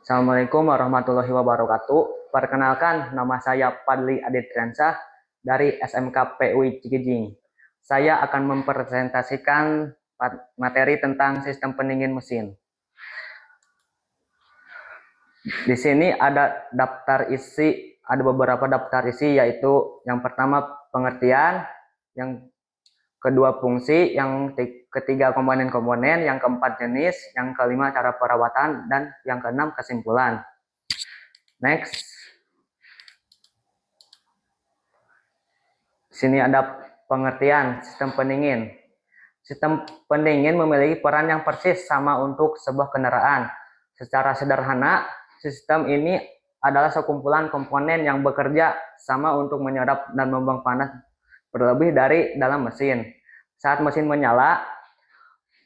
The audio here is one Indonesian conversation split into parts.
Assalamualaikum warahmatullahi wabarakatuh. Perkenalkan, nama saya Padli Aditriansah dari SMK PUI Cikijing. Saya akan mempresentasikan materi tentang sistem pendingin mesin. Di sini ada beberapa daftar isi, yaitu yang pertama pengertian, yang kedua fungsi, yang ketiga komponen-komponen, yang keempat jenis, yang kelima cara perawatan, dan yang keenam kesimpulan. Next. Sini ada pengertian sistem pendingin. Sistem pendingin memiliki peran yang persis sama untuk sebuah kendaraan. Secara sederhana, sistem ini adalah sekumpulan komponen yang bekerja sama untuk menyerap dan membuang panas berlebih dari dalam mesin. Saat mesin menyala,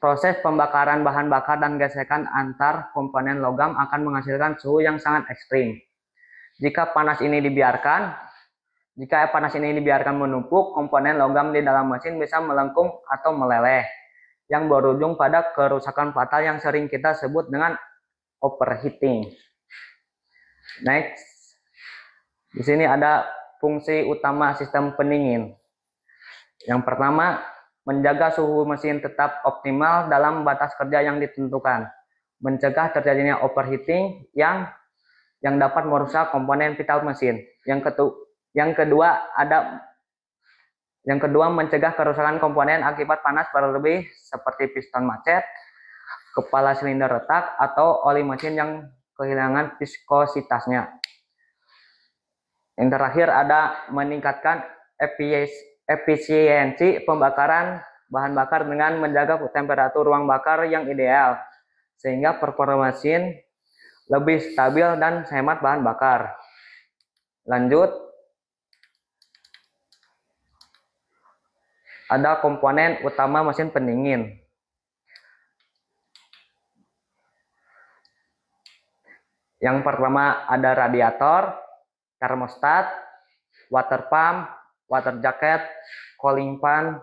proses pembakaran bahan bakar dan gesekan antar komponen logam akan menghasilkan suhu yang sangat ekstrim. Jika panas ini dibiarkan menumpuk, komponen logam di dalam mesin bisa melengkung atau meleleh, yang berujung pada kerusakan fatal yang sering kita sebut dengan overheating. Next. Di sini ada fungsi utama sistem pendingin. Yang pertama, menjaga suhu mesin tetap optimal dalam batas kerja yang ditentukan, mencegah terjadinya overheating yang dapat merusak komponen vital mesin. Yang kedua, mencegah kerusakan komponen akibat panas berlebih seperti piston macet, kepala silinder retak, atau oli mesin yang kehilangan viskositasnya. Yang terakhir ada meningkatkan efisiensi pembakaran bahan bakar dengan menjaga temperatur ruang bakar yang ideal, sehingga performa mesin lebih stabil dan hemat bahan bakar. Lanjut, ada komponen utama mesin pendingin. Yang pertama ada radiator, termostat, water pump, water jacket, cooling fan,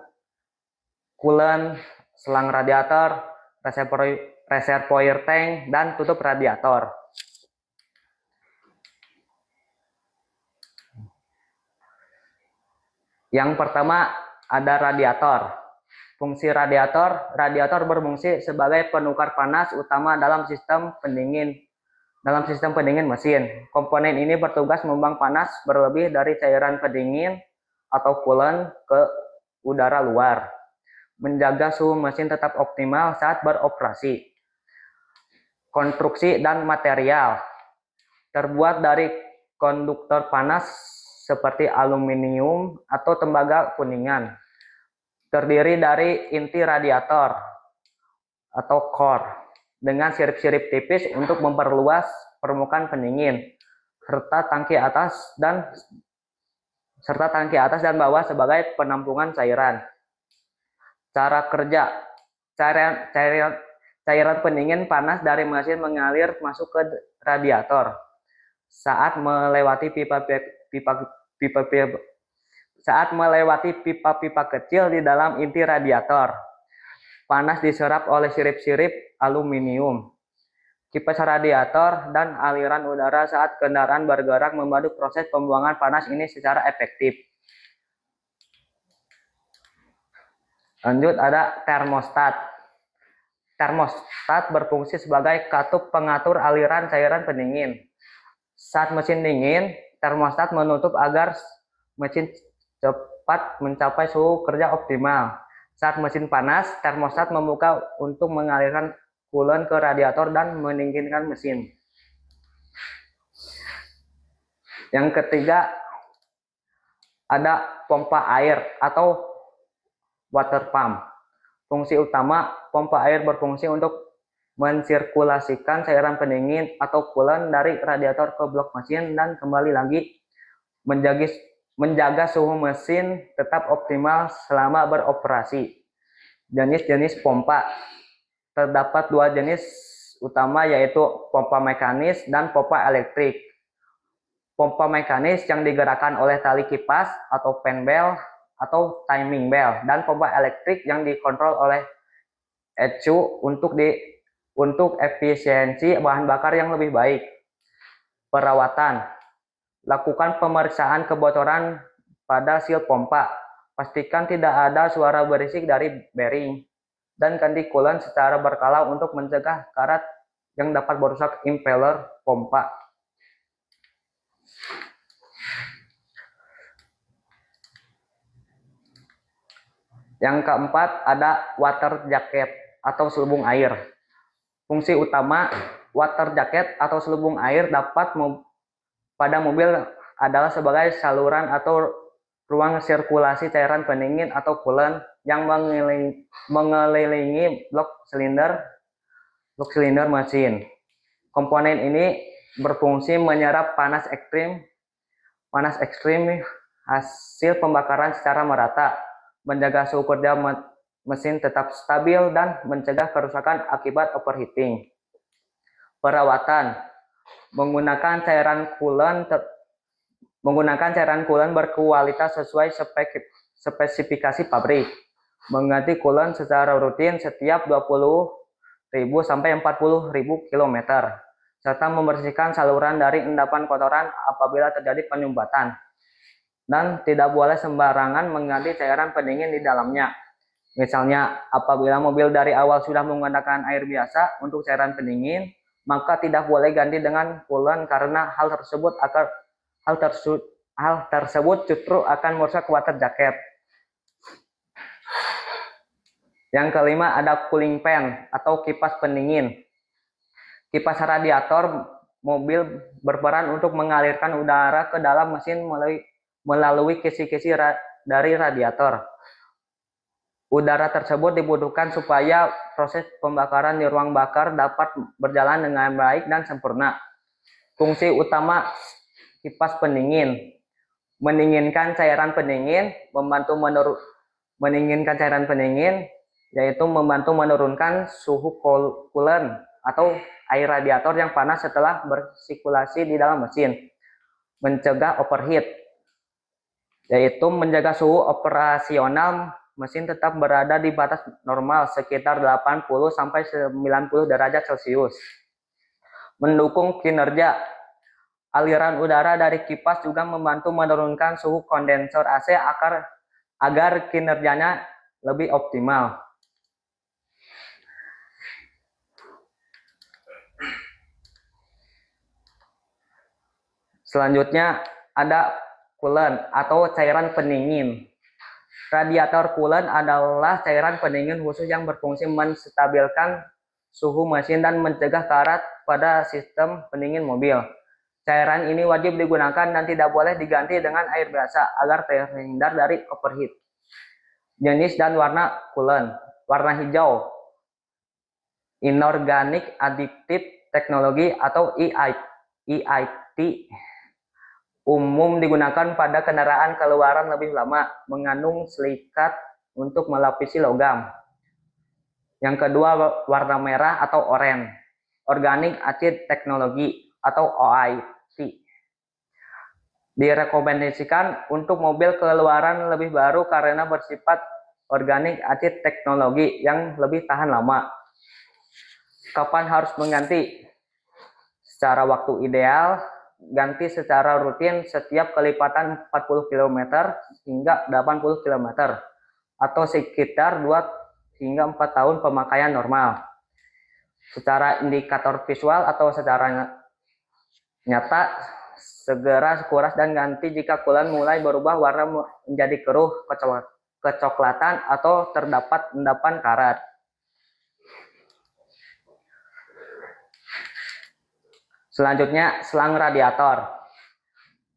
coolant, selang radiator, reservoir tank, dan tutup radiator. Yang pertama ada radiator. Fungsi radiator berfungsi sebagai penukar panas utama dalam sistem pendingin mesin. Komponen ini bertugas membuang panas berlebih dari cairan pendingin atau coolant ke udara luar, menjaga suhu mesin tetap optimal saat beroperasi. Konstruksi dan material terbuat dari konduktor panas seperti aluminium atau tembaga kuningan. Terdiri dari inti radiator atau core dengan sirip-sirip tipis untuk memperluas permukaan pendingin, serta tangki atas dan bawah sebagai penampungan cairan. Cara kerja: cairan pendingin panas dari mesin mengalir masuk ke radiator. Saat melewati pipa-pipa kecil di dalam inti radiator, panas diserap oleh sirip-sirip aluminium. Kipas radiator dan aliran udara saat kendaraan bergerak membantu proses pembuangan panas ini secara efektif. Lanjut, ada termostat. Termostat berfungsi sebagai katup pengatur aliran cairan pendingin. Saat mesin dingin, termostat menutup agar mesin cepat mencapai suhu kerja optimal. Saat mesin panas, termostat membuka untuk mengalirkan coolant ke radiator dan mendinginkan mesin. Yang ketiga, ada pompa air atau water pump. Fungsi utama pompa air berfungsi untuk mensirkulasikan cairan pendingin atau coolant dari radiator ke blok mesin dan kembali lagi, menjaga suhu mesin tetap optimal selama beroperasi. Jenis-jenis pompa: terdapat dua jenis utama, yaitu pompa mekanis dan pompa elektrik. Pompa mekanis yang digerakkan oleh tali kipas atau fan bell atau timing bell, dan pompa elektrik yang dikontrol oleh ECU untuk untuk efisiensi bahan bakar yang lebih baik. Perawatan. Lakukan pemeriksaan kebocoran pada seal pompa. Pastikan tidak ada suara berisik dari bearing. Dan ganti coolant secara berkala untuk mencegah karat yang dapat merusak impeller pompa. Yang keempat ada water jacket atau selubung air. Fungsi utama water jacket atau selubung air pada mobil adalah sebagai saluran atau ruang sirkulasi cairan pendingin atau coolant yang mengelilingi blok silinder mesin. Komponen ini berfungsi menyerap panas ekstrim hasil pembakaran secara merata, menjaga suhu kerja mesin tetap stabil, dan mencegah kerusakan akibat overheating. Perawatan. Menggunakan cairan coolant berkualitas sesuai spesifikasi pabrik. Mengganti coolant secara rutin setiap 20.000 sampai 40.000 km. Serta membersihkan saluran dari endapan kotoran apabila terjadi penyumbatan. Dan tidak boleh sembarangan mengganti cairan pendingin di dalamnya. Misalnya, apabila mobil dari awal sudah menggunakan air biasa untuk cairan pendingin, maka tidak boleh ganti dengan coolant karena hal tersebut justru akan merusak water jacket. Yang kelima ada cooling fan atau kipas pendingin. Kipas radiator mobil berperan untuk mengalirkan udara ke dalam mesin melalui kisi-kisi dari radiator. Udara tersebut dibutuhkan supaya proses pembakaran di ruang bakar dapat berjalan dengan baik dan sempurna. Fungsi utama kipas pendingin: mendinginkan cairan pendingin, yaitu membantu menurunkan suhu coolant atau air radiator yang panas setelah bersirkulasi di dalam mesin. Mencegah overheat, yaitu menjaga suhu operasional mesin tetap berada di batas normal sekitar 80 sampai 90 derajat Celcius. Mendukung kinerja. Aliran udara dari kipas juga membantu menurunkan suhu kondensor AC agar kinerjanya lebih optimal. Selanjutnya ada coolant atau cairan pendingin. Radiator coolant adalah cairan pendingin khusus yang berfungsi menstabilkan suhu mesin dan mencegah karat pada sistem pendingin mobil. Cairan ini wajib digunakan dan tidak boleh diganti dengan air biasa agar terhindar dari overheat. Jenis dan warna coolant. Warna hijau, Inorganic Additive Technology atau EIT, umum digunakan pada kendaraan keluaran lebih lama, mengandung silikat untuk melapisi logam. Yang kedua, warna merah atau oranye, Organic Acid Technology atau OIT. Direkomendasikan untuk mobil keluaran lebih baru karena bersifat Organic Acid Technology yang lebih tahan lama. Kapan harus mengganti? Secara waktu ideal, ganti secara rutin setiap kelipatan 40 km hingga 80 km atau sekitar 2 hingga 4 tahun pemakaian normal. Secara indikator visual atau secara nyata, segera kuras dan ganti jika coolant mulai berubah warna menjadi keruh, kecoklatan atau terdapat endapan karat. Selanjutnya, selang radiator.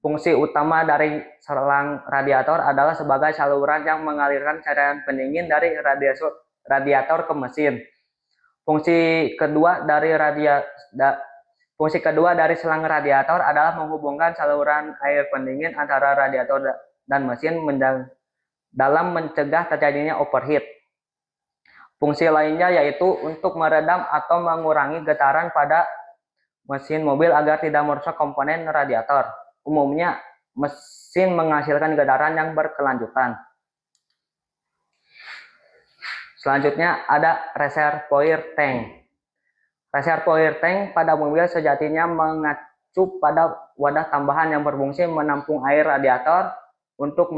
Fungsi utama dari selang radiator adalah sebagai saluran yang mengalirkan cairan pendingin dari radiator ke mesin. Fungsi kedua dari selang radiator adalah menghubungkan saluran air pendingin antara radiator dan mesin dalam mencegah terjadinya overheat. Fungsi lainnya yaitu untuk meredam atau mengurangi getaran pada mesin mobil agar tidak merusak komponen radiator. Umumnya, mesin menghasilkan getaran yang berkelanjutan. Selanjutnya ada reservoir tank. Reservoir tank pada mobil sejatinya mengacu pada wadah tambahan yang berfungsi menampung air radiator untuk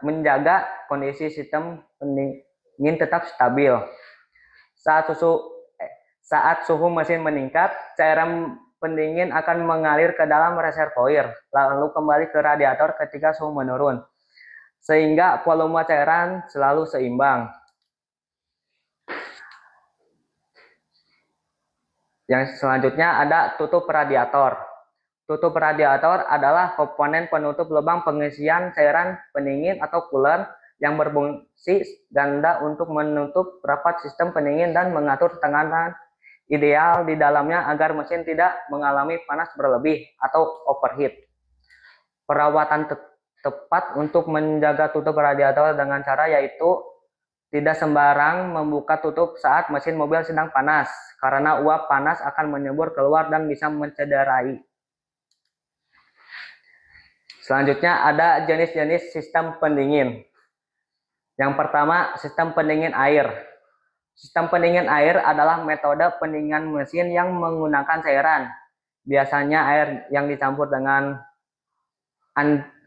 menjaga kondisi sistem pendingin tetap stabil. Saat suhu mesin meningkat, cairan pendingin akan mengalir ke dalam reservoir, lalu kembali ke radiator ketika suhu menurun, sehingga volume cairan selalu seimbang. Yang selanjutnya ada tutup radiator. Tutup radiator adalah komponen penutup lubang pengisian cairan pendingin atau cooler yang berfungsi ganda untuk menutup rapat sistem pendingin dan mengatur tekanan ideal di dalamnya agar mesin tidak mengalami panas berlebih atau overheat. Perawatan tepat untuk menjaga tutup radiator dengan cara yaitu tidak sembarang membuka tutup saat mesin mobil sedang panas, karena uap panas akan menyembur keluar dan bisa mencederai. Selanjutnya ada jenis-jenis sistem pendingin. Yang pertama, sistem pendingin air. Sistem pendingin air adalah metode pendinginan mesin yang menggunakan cairan. Biasanya air yang dicampur dengan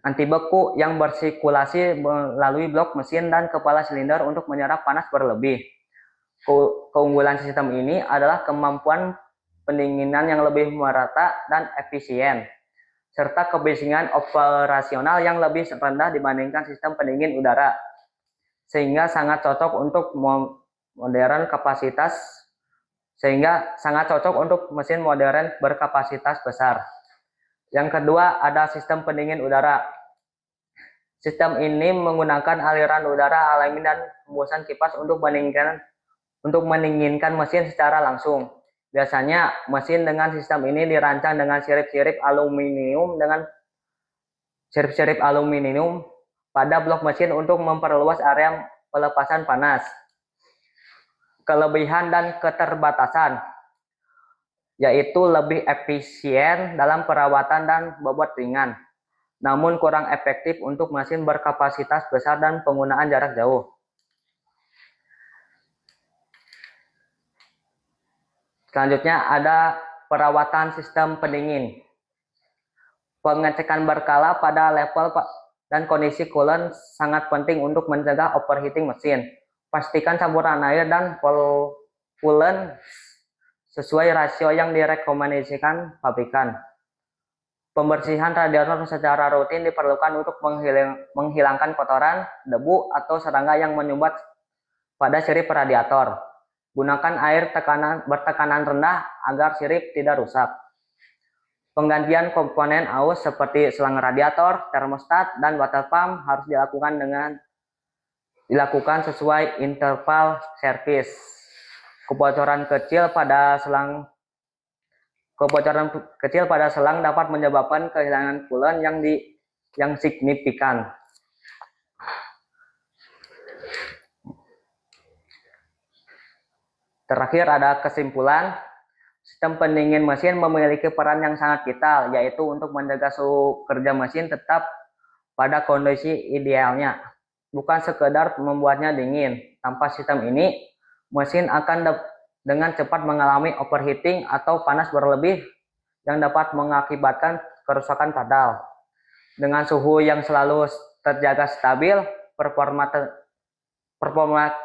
anti beku yang bersirkulasi melalui blok mesin dan kepala silinder untuk menyerap panas berlebih. Keunggulan sistem ini adalah kemampuan pendinginan yang lebih merata dan efisien, serta kebisingan operasional yang lebih rendah dibandingkan sistem pendingin udara, sehingga sangat cocok untuk mesin modern berkapasitas besar. Yang kedua ada sistem pendingin udara. Sistem ini menggunakan aliran udara alami dan hembusan kipas untuk mendinginkan mesin secara langsung. Biasanya mesin dengan sistem ini dirancang dengan sirip-sirip aluminium pada blok mesin untuk memperluas area pelepasan panas. Kelebihan dan keterbatasan yaitu lebih efisien dalam perawatan dan bobot ringan, namun kurang efektif untuk mesin berkapasitas besar dan penggunaan jarak jauh. Selanjutnya ada perawatan sistem pendingin. Pengecekan berkala pada level dan kondisi coolant sangat penting untuk mencegah overheating mesin. Pastikan campuran air dan coolant sesuai rasio yang direkomendasikan pabrikan. Pembersihan radiator secara rutin diperlukan untuk menghilangkan kotoran, debu, atau serangga yang menyumbat pada sirip radiator. Gunakan air bertekanan rendah agar sirip tidak rusak. Penggantian komponen aus seperti selang radiator, termostat, dan water pump harus dilakukan sesuai interval service. Kebocoran kecil pada selang dapat menyebabkan kehilangan coolant yang signifikan. Terakhir ada kesimpulan, sistem pendingin mesin memiliki peran yang sangat vital, yaitu untuk menjaga suhu kerja mesin tetap pada kondisi idealnya, bukan sekedar membuatnya dingin. Tanpa sistem ini, mesin akan dengan cepat mengalami overheating atau panas berlebih yang dapat mengakibatkan kerusakan fatal. Dengan suhu yang selalu terjaga stabil, performa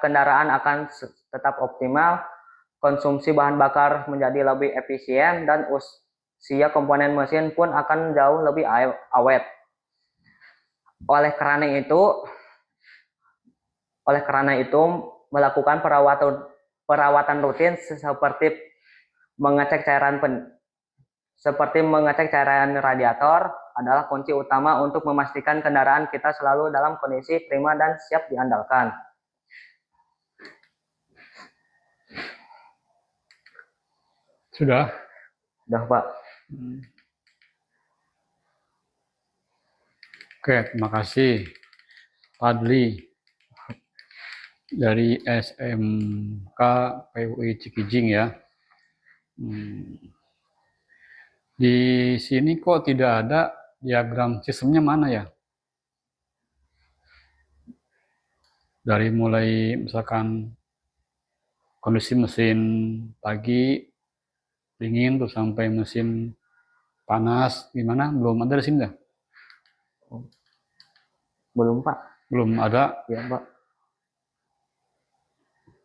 kendaraan akan tetap optimal, konsumsi bahan bakar menjadi lebih efisien, dan usia komponen mesin pun akan jauh lebih awet. Oleh karena itu melakukan perawatan rutin seperti mengecek cairan radiator adalah kunci utama untuk memastikan kendaraan kita selalu dalam kondisi prima dan siap diandalkan. Sudah, Pak. Oke, terima kasih Padli dari SMK PUI Cikijing ya. Di sini kok tidak ada diagram sistemnya, mana ya? Dari mulai misalkan kondisi mesin pagi dingin tuh sampai mesin panas gimana? Belum ada di sini dah? Belum Pak. Belum ada. Ya Pak.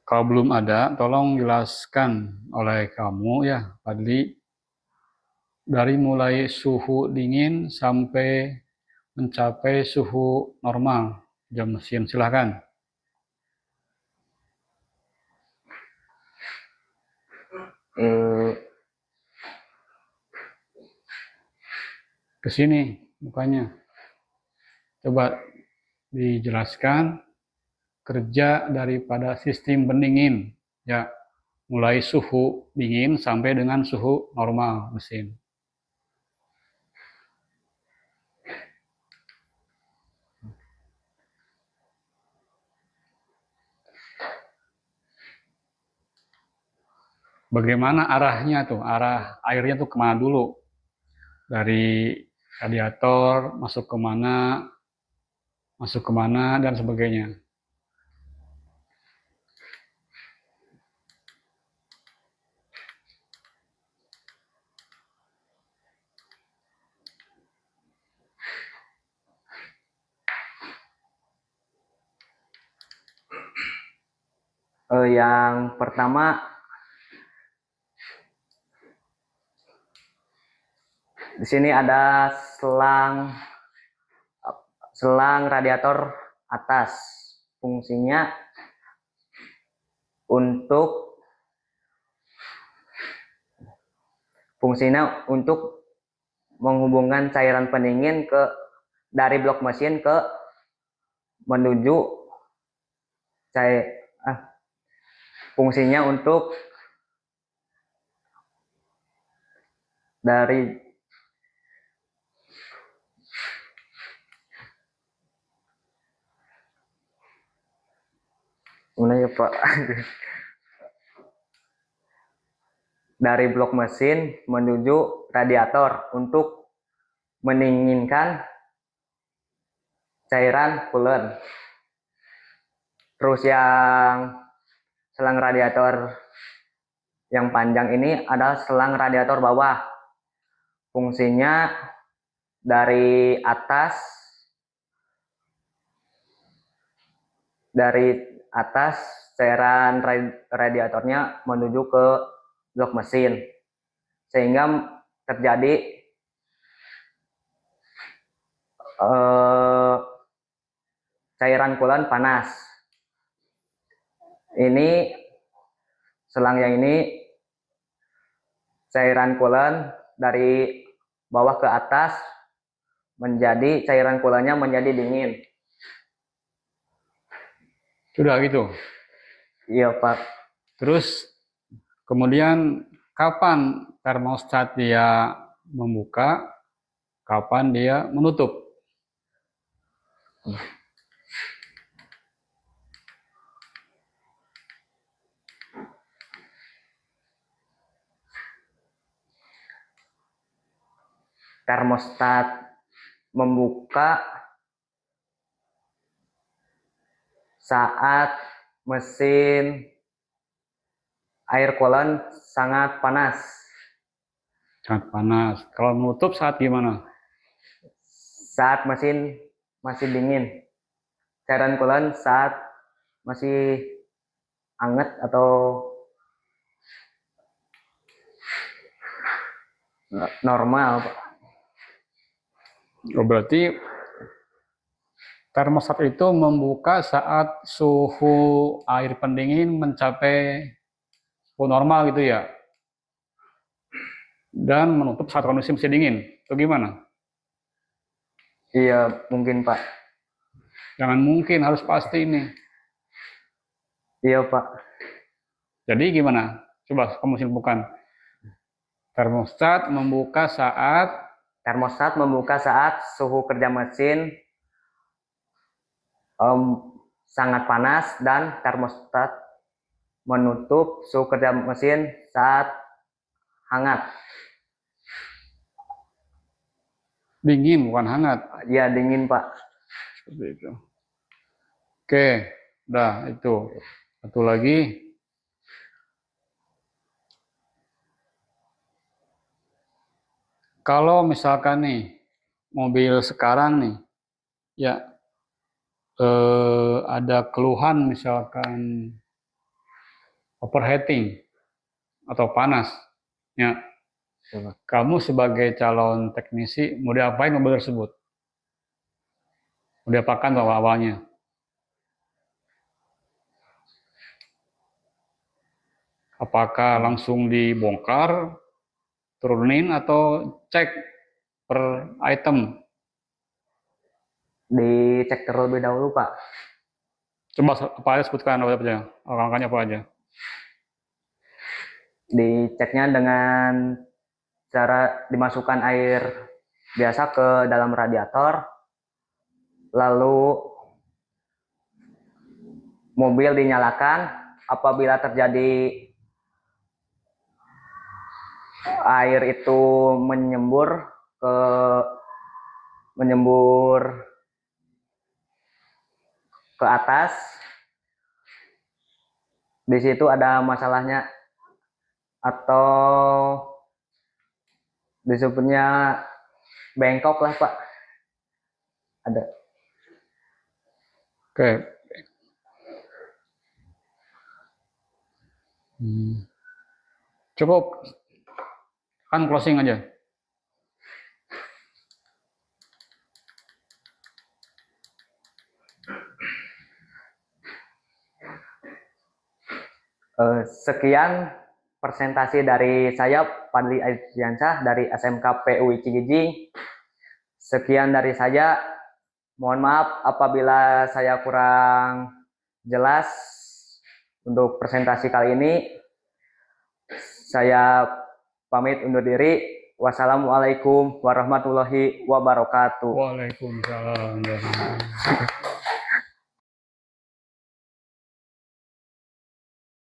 Kalau belum ada, tolong jelaskan oleh kamu ya, Fadli, dari mulai suhu dingin sampai mencapai suhu normal jam mesin. Silahkan. Eh, Ke sini mukanya. Coba dijelaskan kerja daripada sistem pendingin ya, mulai suhu dingin sampai dengan suhu normal mesin. Bagaimana arahnya tuh? Arah airnya tuh kemana dulu? Dari radiator masuk kemana dan sebagainya. yang pertama di sini ada selang radiator atas. Fungsinya untuk menghubungkan cairan pendingin dari blok mesin menuju cair fungsinya untuk dari mana ya Pak? Dari blok mesin menuju radiator untuk mendinginkan cairan coolant. Terus yang selang radiator yang panjang ini adalah selang radiator bawah. Fungsinya dari atas cairan radiatornya menuju ke blok mesin sehingga terjadi cairan coolant panas. Ini selang yang ini cairan coolant dari bawah ke atas menjadi cairan coolantnya menjadi dingin. Sudah gitu. Iya Pak. Terus kemudian kapan termostat dia membuka, kapan dia menutup? Termostat membuka saat mesin air coolant sangat panas. Sangat panas. Kalau menutup saat gimana? Saat mesin masih dingin. Cairan coolant saat masih hangat atau normal. Oh, berarti termostat itu membuka saat suhu air pendingin mencapai suhu normal gitu ya? Dan menutup saat kondisi masih dingin. Itu gimana? Iya, mungkin Pak. Jangan mungkin, harus pasti ini. Iya Pak. Jadi gimana? Coba kamu simpulkan. Termostat membuka saat suhu kerja mesin sangat panas dan termostat menutup suhu kerja mesin saat hangat. dingin, bukan hangat. Ya, dingin Pak. Seperti itu. Oke, udah itu. Satu lagi. Kalau misalkan nih mobil sekarang nih ya ada keluhan misalkan overheating atau panas ya, kamu sebagai calon teknisi mau diapain mobil tersebut? Mau diapakan awal-awalnya? Apakah langsung dibongkar, turunin, atau cek per item? Dicek terlebih dahulu, Pak. Coba apa aja sebutkan apa aja, angka-angkanya apa aja? Diceknya dengan cara dimasukkan air biasa ke dalam radiator, lalu mobil dinyalakan. Apabila terjadi air itu ke menyembur ke atas, di situ ada masalahnya atau disebutnya bengkok lah, Pak. Ada. Oke. Cukup kan closing aja. Sekian presentasi dari saya, Fadli Aizdiansyah dari SMK PUI Cikijing. Sekian dari saya. Mohon maaf apabila saya kurang jelas untuk presentasi kali ini. Saya pamit undur diri. Wassalamualaikum warahmatullahi wabarakatuh. Waalaikumsalam.